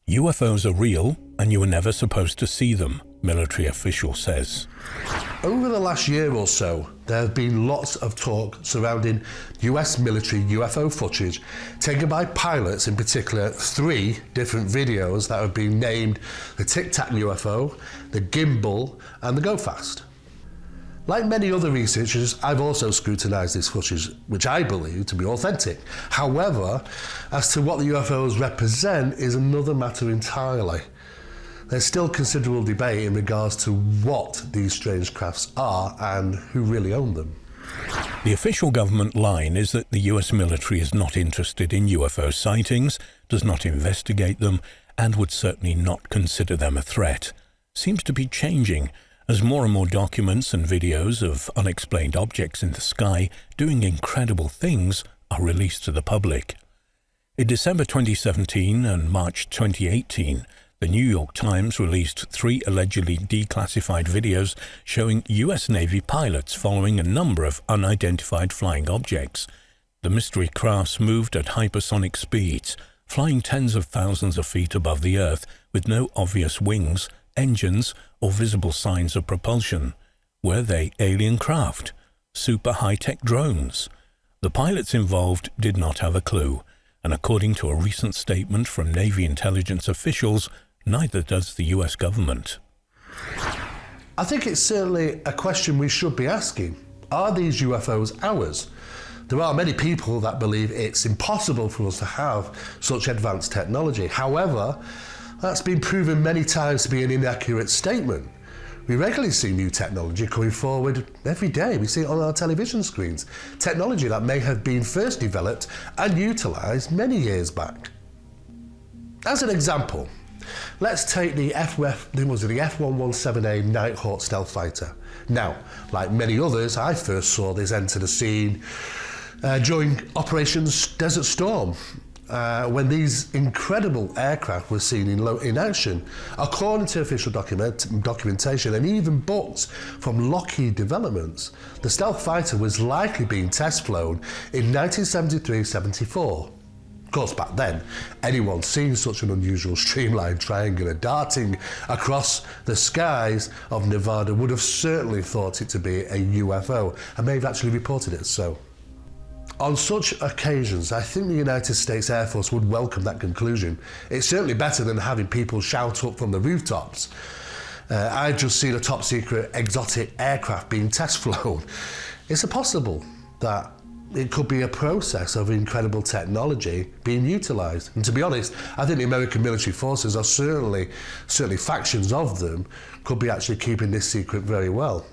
UFOs are real and you were never supposed to see them, military official says. Over the last year or so, there have been lots of talk surrounding US military UFO footage taken by pilots, in particular 3 different videos that have been named the Tic Tac UFO, the Gimbal and the Go Fast. Like many other researchers, I've also scrutinised this footage, which I believe to be authentic. However, as to what the UFOs represent is another matter entirely. There's still considerable debate in regards to what these strange crafts are and who really own them. The official government line is that the US military is not interested in UFO sightings, does not investigate them, and would certainly not consider them a threat. Seems to be changing as more and more documents and videos of unexplained objects in the sky doing incredible things are released to the public. In December 2017 and March 2018, the New York Times released 3 allegedly declassified videos showing US Navy pilots following a number of unidentified flying objects. The mystery crafts moved at hypersonic speeds, flying tens of thousands of feet above the Earth with no obvious wings, engines, or visible signs of propulsion. Were they alien craft? Super high-tech drones? The pilots involved did not have a clue, and according to a recent statement from Navy intelligence officials, neither does the US government. I think it's certainly a question we should be asking. Are these UFOs ours? There are many people that believe it's impossible for us to have such advanced technology. However, that's been proven many times to be an inaccurate statement. We regularly see new technology coming forward every day. We see it on our television screens. Technology that may have been first developed and utilised many years back. As an example, let's take the F-117A Nighthawk stealth fighter. Now, like many others, I first saw this enter the scene during Operation Desert Storm, when these incredible aircraft were seen in action. According to official documentation and even books from Lockheed Developments, the stealth fighter was likely being test flown in 1973-74. Of course, back then, anyone seeing such an unusual streamlined triangular darting across the skies of Nevada would have certainly thought it to be a UFO and may have actually reported it as so. On such occasions, I think the United States Air Force would welcome that conclusion. It's certainly better than having people shout up from the rooftops. I've just seen a top secret exotic aircraft being test flown. It's possible that it could be a process of incredible technology being utilised. And to be honest, I think the American military forces are certainly factions of them, could be actually keeping this secret very well.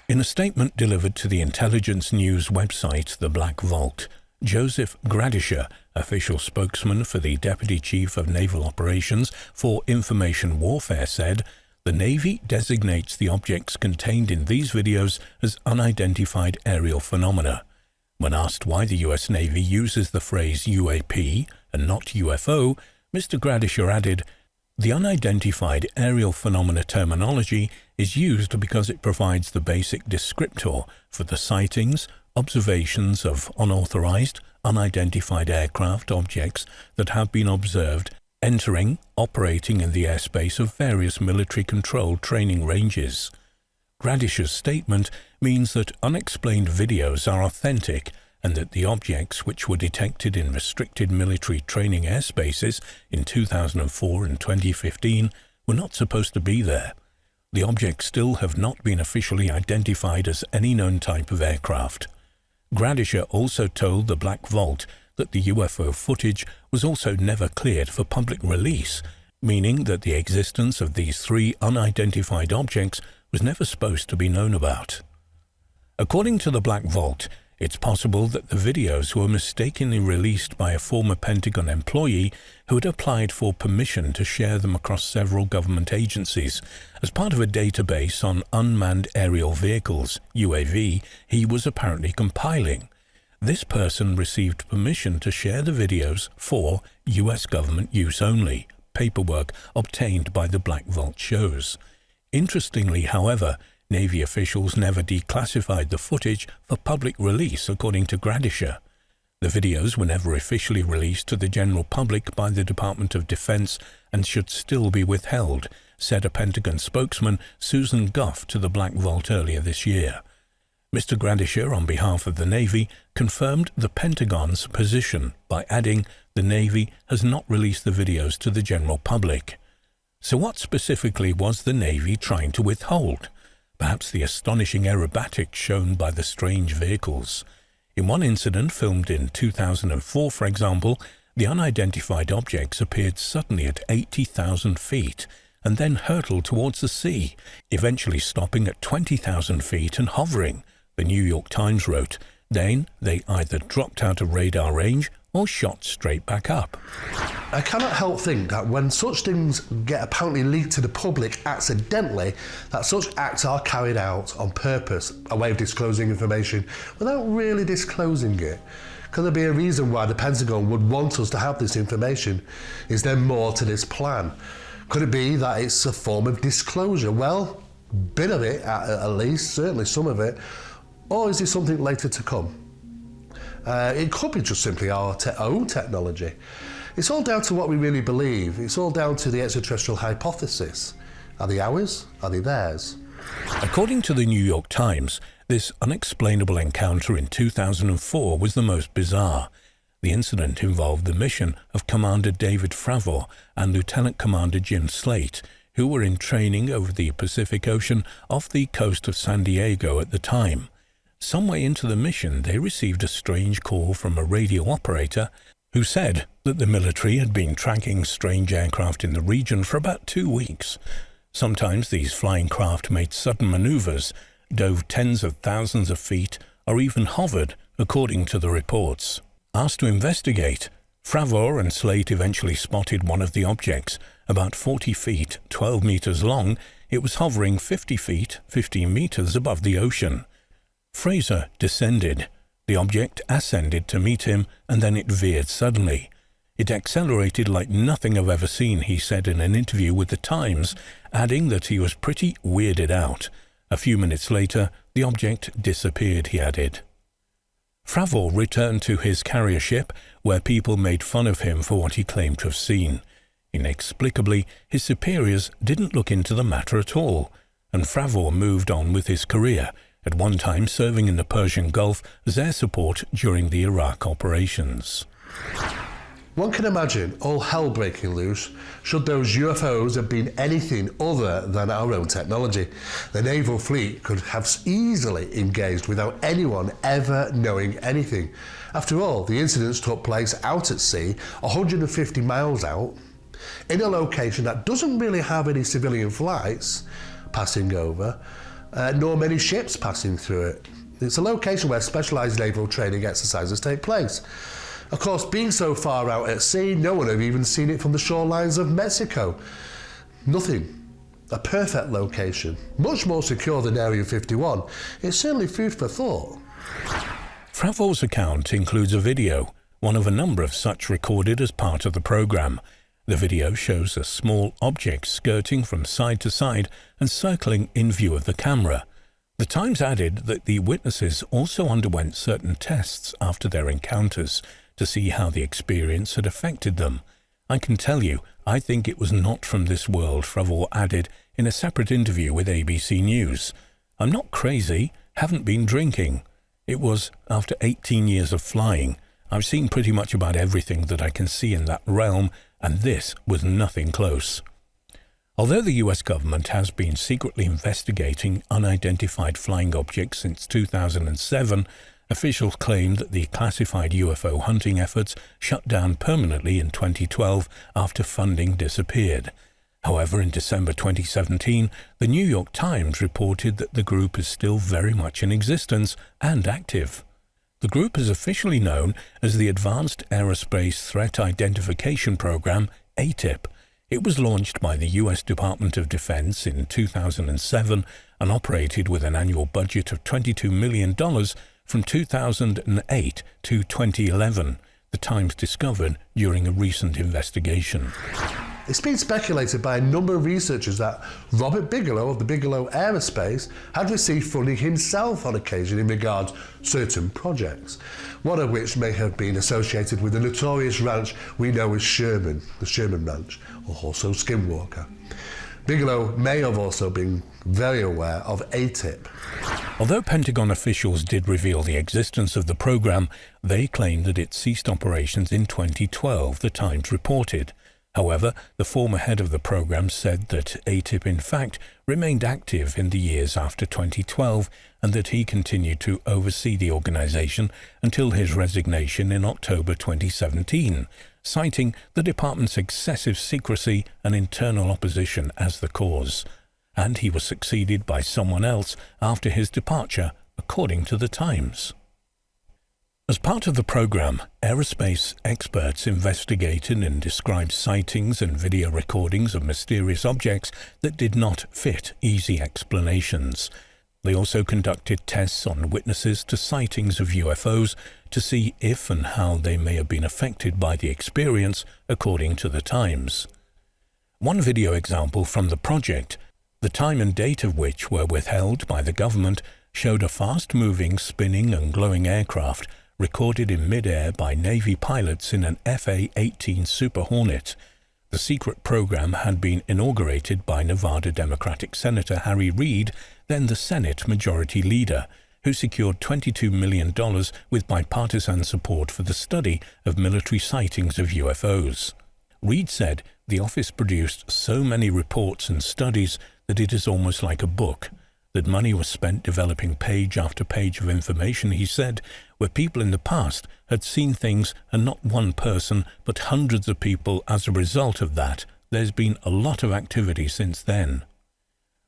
In a statement delivered to the intelligence news website The Black Vault, Joseph Gradisher, official spokesman for the Deputy Chief of Naval Operations for Information Warfare, said, "The Navy designates the objects contained in these videos as unidentified aerial phenomena." When asked why the US Navy uses the phrase UAP and not UFO, Mr. Gradisher added, "The unidentified aerial phenomena terminology is used because it provides the basic descriptor for the sightings, observations of unauthorized, unidentified aircraft objects that have been observed entering, operating in the airspace of various military-controlled training ranges." Gradisher's statement means that unexplained videos are authentic and that the objects which were detected in restricted military training airspaces in 2004 and 2015 were not supposed to be there. The objects still have not been officially identified as any known type of aircraft. Gradisher also told the Black Vault that the UFO footage was also never cleared for public release, meaning that the existence of these 3 unidentified objects was never supposed to be known about. According to the Black Vault, it's possible that the videos were mistakenly released by a former Pentagon employee who had applied for permission to share them across several government agencies as part of a database on unmanned aerial vehicles, UAV, he was apparently compiling. This person received permission to share the videos for US government use only, paperwork obtained by the Black Vault shows. Interestingly, however, Navy officials never declassified the footage for public release, according to Gradisher. The videos were never officially released to the general public by the Department of Defense and should still be withheld, said a Pentagon spokesman, Susan Gough, to the Black Vault earlier this year. Mr. Gradisher, on behalf of the Navy, confirmed the Pentagon's position by adding the Navy has not released the videos to the general public. So what specifically was the Navy trying to withhold? Perhaps the astonishing aerobatics shown by the strange vehicles. In one incident filmed in 2004, for example, the unidentified objects appeared suddenly at 80,000 feet and then hurtled towards the sea, eventually stopping at 20,000 feet and hovering, the New York Times wrote. Then they either dropped out of radar range or shot straight back up. I cannot help think that when such things get apparently leaked to the public accidentally, that such acts are carried out on purpose, a way of disclosing information without really disclosing it. Could there be a reason why the Pentagon would want us to have this information? Is there more to this plan? Could it be that it's a form of disclosure? Well, a bit of it at least, certainly some of it. Or is it something later to come? It could be just simply our own technology. It's all down to what we really believe. It's all down to the extraterrestrial hypothesis. Are they ours? Are they theirs? According to the New York Times, this unexplainable encounter in 2004 was the most bizarre. The incident involved the mission of Commander David Fravor and Lieutenant Commander Jim Slate, who were in training over the Pacific Ocean off the coast of San Diego at the time. Some way into the mission, they received a strange call from a radio operator who said that the military had been tracking strange aircraft in the region for about 2 weeks. Sometimes these flying craft made sudden maneuvers, dove tens of thousands of feet, or even hovered, according to the reports. Asked to investigate, Fravor and Slate eventually spotted one of the objects, about 40 feet, 12 meters long. It was hovering 50 feet, 15 meters above the ocean. Fraser descended. The object ascended to meet him, and then it veered suddenly. It accelerated like nothing I've ever seen, he said in an interview with The Times, adding that he was pretty weirded out. A few minutes later, the object disappeared, he added. Fravor returned to his carrier ship, where people made fun of him for what he claimed to have seen. Inexplicably, his superiors didn't look into the matter at all, and Fravor moved on with his career, at one time serving in the Persian Gulf as air support during the Iraq operations. One can imagine all hell breaking loose should those UFOs have been anything other than our own technology. The naval fleet could have easily engaged without anyone ever knowing anything. After all, the incidents took place out at sea, 150 miles out, in a location that doesn't really have any civilian flights passing over, nor many ships passing through it. It's a location where specialised naval training exercises take place. Of course, being so far out at sea, no one have even seen it from the shorelines of Mexico. Nothing. A perfect location. Much more secure than Area 51. It's certainly food for thought. Fravor's account includes a video, one of a number of such recorded as part of the programme. The video shows a small object skirting from side to side and circling in view of the camera. The Times added that the witnesses also underwent certain tests after their encounters to see how the experience had affected them. I can tell you, I think it was not from this world, Fravor added in a separate interview with ABC News. I'm not crazy, haven't been drinking. It was after 18 years of flying. I've seen pretty much about everything that I can see in that realm, and this was nothing close. Although the US government has been secretly investigating unidentified flying objects since 2007, officials claimed that the classified UFO hunting efforts shut down permanently in 2012 after funding disappeared. However, in December 2017, the New York Times reported that the group is still very much in existence and active. The group is officially known as the Advanced Aerospace Threat Identification Program, ATIP. It was launched by the U.S. Department of Defense in 2007 and operated with an annual budget of $22 million from 2008 to 2011, the Times discovered during a recent investigation. It's been speculated by a number of researchers that Robert Bigelow of the Bigelow Aerospace had received funding himself on occasion in regard to certain projects, one of which may have been associated with the notorious ranch we know as Sherman, the Sherman Ranch, or also Skinwalker. Bigelow may have also been very aware of ATIP. Although Pentagon officials did reveal the existence of the program, they claimed that it ceased operations in 2012, the Times reported. However, the former head of the program said that ATIP in fact remained active in the years after 2012 and that he continued to oversee the organization until his resignation in October 2017, citing the department's excessive secrecy and internal opposition as the cause. And he was succeeded by someone else after his departure, according to the Times. As part of the program, aerospace experts investigated and described sightings and video recordings of mysterious objects that did not fit easy explanations. They also conducted tests on witnesses to sightings of UFOs to see if and how they may have been affected by the experience, according to the Times. One video example from the project, the time and date of which were withheld by the government, showed a fast-moving, spinning and glowing aircraft recorded in mid-air by Navy pilots in an FA-18 Super Hornet. The secret program had been inaugurated by Nevada Democratic Senator Harry Reid, then the Senate Majority Leader, who secured $22 million with bipartisan support for the study of military sightings of UFOs. Reid said the office produced so many reports and studies that it is almost like a book. That money was spent developing page after page of information, he said, where people in the past had seen things and not one person but hundreds of people as a result of that. There's been a lot of activity since then.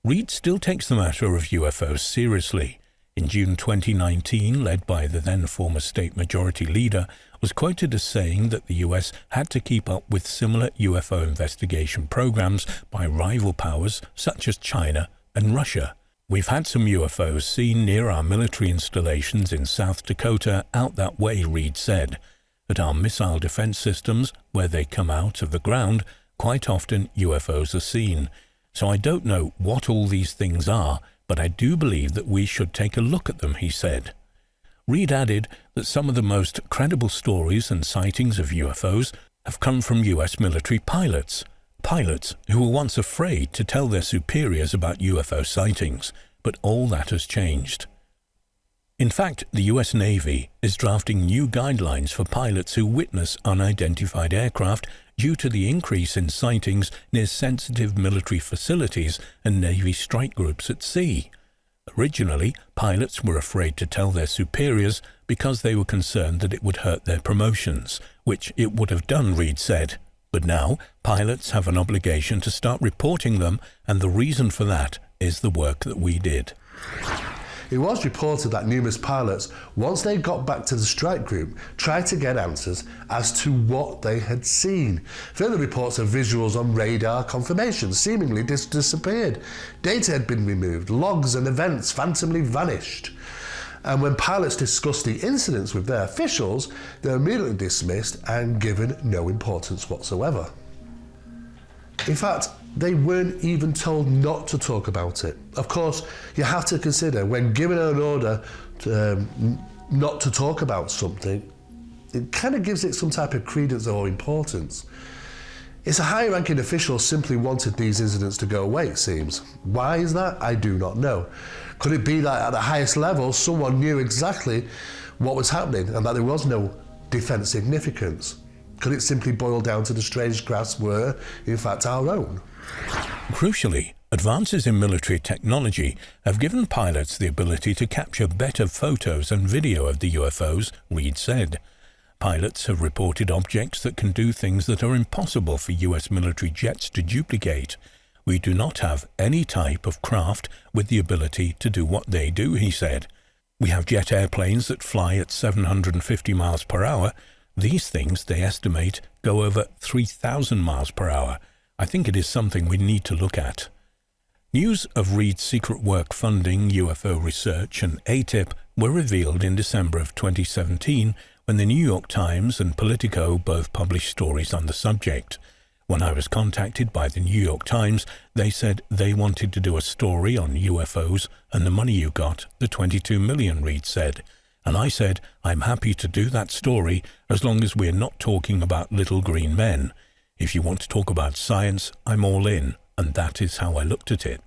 Reid still takes the matter of UFOs seriously. In June 2019, led by the then former state majority leader, was quoted as saying that the US had to keep up with similar UFO investigation programs by rival powers such as China and Russia. We've had some UFOs seen near our military installations in South Dakota out that way, Reid said. At our missile defense systems, where they come out of the ground, quite often UFOs are seen. So I don't know what all these things are, but I do believe that we should take a look at them, he said. Reid added that some of the most credible stories and sightings of UFOs have come from US military pilots. Pilots who were once afraid to tell their superiors about UFO sightings, but all that has changed. In fact, the US Navy is drafting new guidelines for pilots who witness unidentified aircraft due to the increase in sightings near sensitive military facilities and Navy strike groups at sea. Originally, pilots were afraid to tell their superiors because they were concerned that it would hurt their promotions, which it would have done, Reid said. But now, pilots have an obligation to start reporting them, and the reason for that is the work that we did. It was reported that numerous pilots, once they got back to the strike group, tried to get answers as to what they had seen. Further reports of visuals on radar confirmation seemingly disappeared. Data had been removed, logs and events phantomly vanished. And when pilots discussed the incidents with their officials, they were immediately dismissed and given no importance whatsoever. In fact, they weren't even told not to talk about it. Of course, you have to consider when given an order not to talk about something, it kind of gives it some type of credence or importance. It's a high-ranking official simply wanted these incidents to go away, it seems. Why is that? I do not know. Could it be that at the highest level, someone knew exactly what was happening and that there was no defence significance? Could it simply boil down to the strange crafts were, in fact, our own? Crucially, advances in military technology have given pilots the ability to capture better photos and video of the UFOs, Reid said. Pilots have reported objects that can do things that are impossible for US military jets to duplicate. We do not have any type of craft with the ability to do what they do, he said. We have jet airplanes that fly at 750 miles per hour. These things, they estimate, go over 3,000 miles per hour. I think it is something we need to look at. News of Reid's secret work funding UFO research and ATIP were revealed in December of 2017 when the New York Times and Politico both published stories on the subject. When I was contacted by the New York Times, they said they wanted to do a story on UFOs and the money you got, the $22 million, Reid said. And I said, I'm happy to do that story as long as we're not talking about little green men. If you want to talk about science, I'm all in, and that is how I looked at it.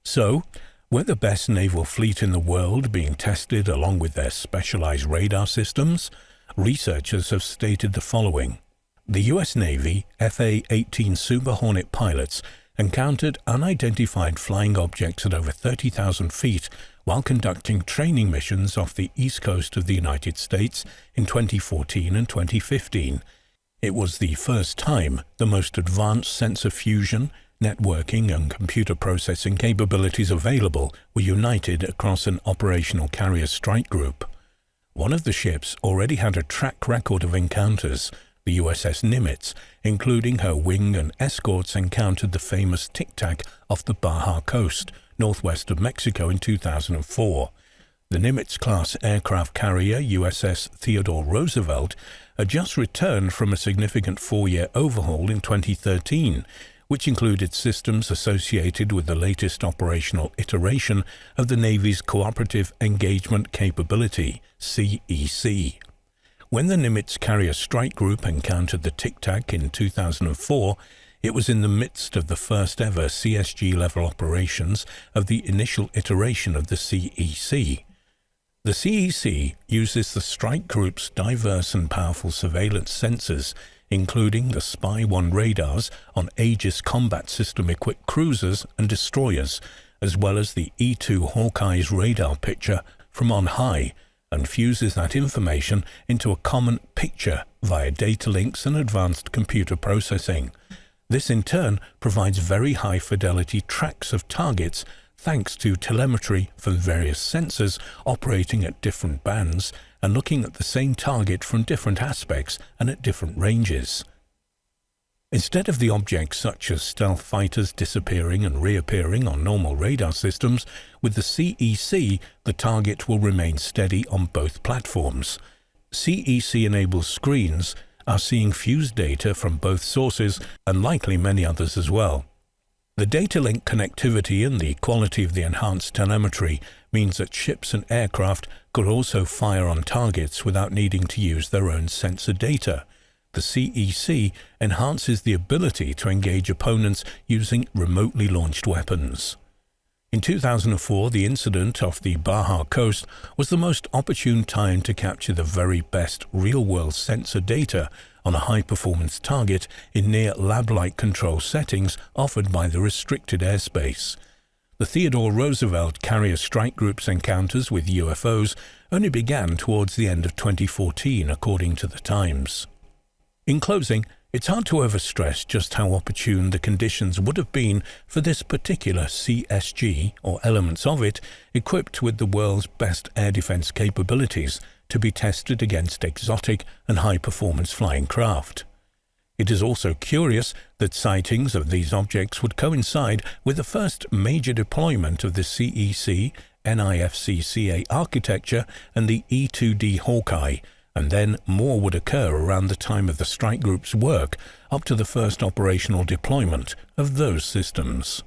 So, we're the best naval fleet in the world being tested along with their specialized radar systems. Researchers have stated the following. The US Navy FA-18 Super Hornet pilots encountered unidentified flying objects at over 30,000 feet while conducting training missions off the east coast of the United States in 2014 and 2015. It was the first time the most advanced sensor fusion, networking and computer processing capabilities available were united across an operational carrier strike group. One of the ships already had a track record of encounters. The USS Nimitz, including her wing and escorts, encountered the famous Tic Tac off the Baja coast, northwest of Mexico in 2004. The Nimitz-class aircraft carrier USS Theodore Roosevelt had just returned from a significant 4-year overhaul in 2013, which included systems associated with the latest operational iteration of the Navy's Cooperative Engagement Capability, CEC. When the Nimitz Carrier Strike Group encountered the Tic Tac in 2004, it was in the midst of the first ever CSG-level operations of the initial iteration of the CEC. The CEC uses the strike group's diverse and powerful surveillance sensors, including the Spy-1 radars on Aegis combat system-equipped cruisers and destroyers, as well as the E-2 Hawkeye's radar picture from on high, and fuses that information into a common picture via data links and advanced computer processing. This in turn provides very high-fidelity tracks of targets thanks to telemetry from various sensors operating at different bands and looking at the same target from different aspects and at different ranges. Instead of the objects such as stealth fighters disappearing and reappearing on normal radar systems, with the CEC, the target will remain steady on both platforms. CEC-enabled screens are seeing fused data from both sources and likely many others as well. The data link connectivity and the quality of the enhanced telemetry means that ships and aircraft could also fire on targets without needing to use their own sensor data. The CEC enhances the ability to engage opponents using remotely launched weapons. In 2004, the incident off the Baja coast was the most opportune time to capture the very best real-world sensor data on a high-performance target in near lab-like control settings offered by the restricted airspace. The Theodore Roosevelt Carrier Strike Group's encounters with UFOs only began towards the end of 2014, according to the Times. In closing, it's hard to overstress just how opportune the conditions would have been for this particular CSG, or elements of it, equipped with the world's best air defense capabilities, to be tested against exotic and high-performance flying craft. It is also curious that sightings of these objects would coincide with the first major deployment of the CEC, NIFC-CA architecture and the E-2D Hawkeye, and then more would occur around the time of the strike group's work up to the first operational deployment of those systems.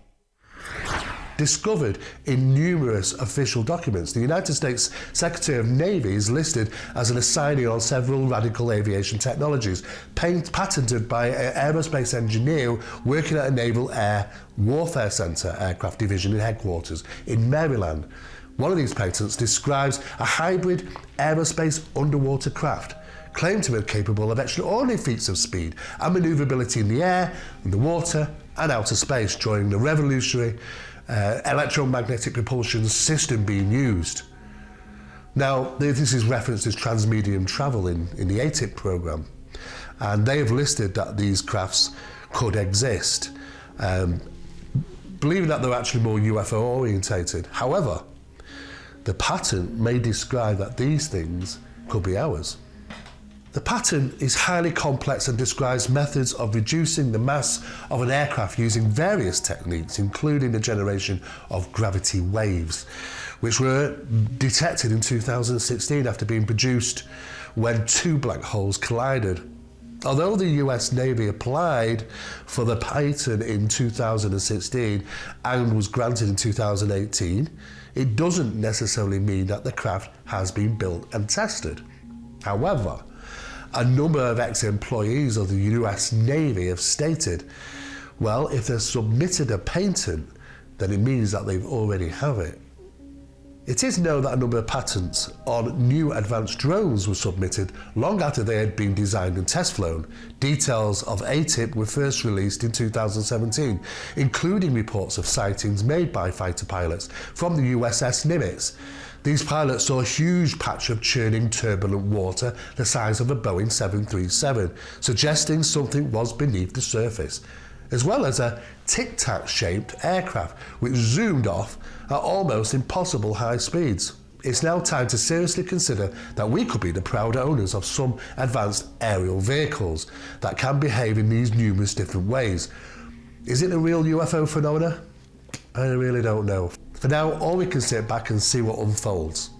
Discovered in numerous official documents, the United States Secretary of Navy is listed as an assignee on several radical aviation technologies, patented by an aerospace engineer working at a Naval Air Warfare Center aircraft division in headquarters in Maryland. One of these patents describes a hybrid aerospace underwater craft, claimed to be capable of extraordinary feats of speed and manoeuvrability in the air, in the water and outer space during the revolutionary electromagnetic propulsion system being used. Now, this is referenced as transmedium travel in the ATIP program, and they have listed that these crafts could exist, believing that they're actually more UFO orientated. However, the patent may describe that these things could be ours. The patent is highly complex and describes methods of reducing the mass of an aircraft using various techniques, including the generation of gravity waves, which were detected in 2016 after being produced when two black holes collided. Although the US Navy applied for the patent in 2016 and was granted in 2018, it doesn't necessarily mean that the craft has been built and tested. However, a number of ex-employees of the US Navy have stated, well, if they've submitted a patent, then it means that they already have it. It is known that a number of patents on new advanced drones were submitted long after they had been designed and test flown. Details of ATIP were first released in 2017, including reports of sightings made by fighter pilots from the USS Nimitz. These pilots saw a huge patch of churning turbulent water the size of a Boeing 737, suggesting something was beneath the surface, as well as a tic-tac shaped aircraft which zoomed off at almost impossible high speeds. It's now time to seriously consider that we could be the proud owners of some advanced aerial vehicles that can behave in these numerous different ways. Is it a real UFO phenomena? I really don't know. For now, all we can sit back and see what unfolds.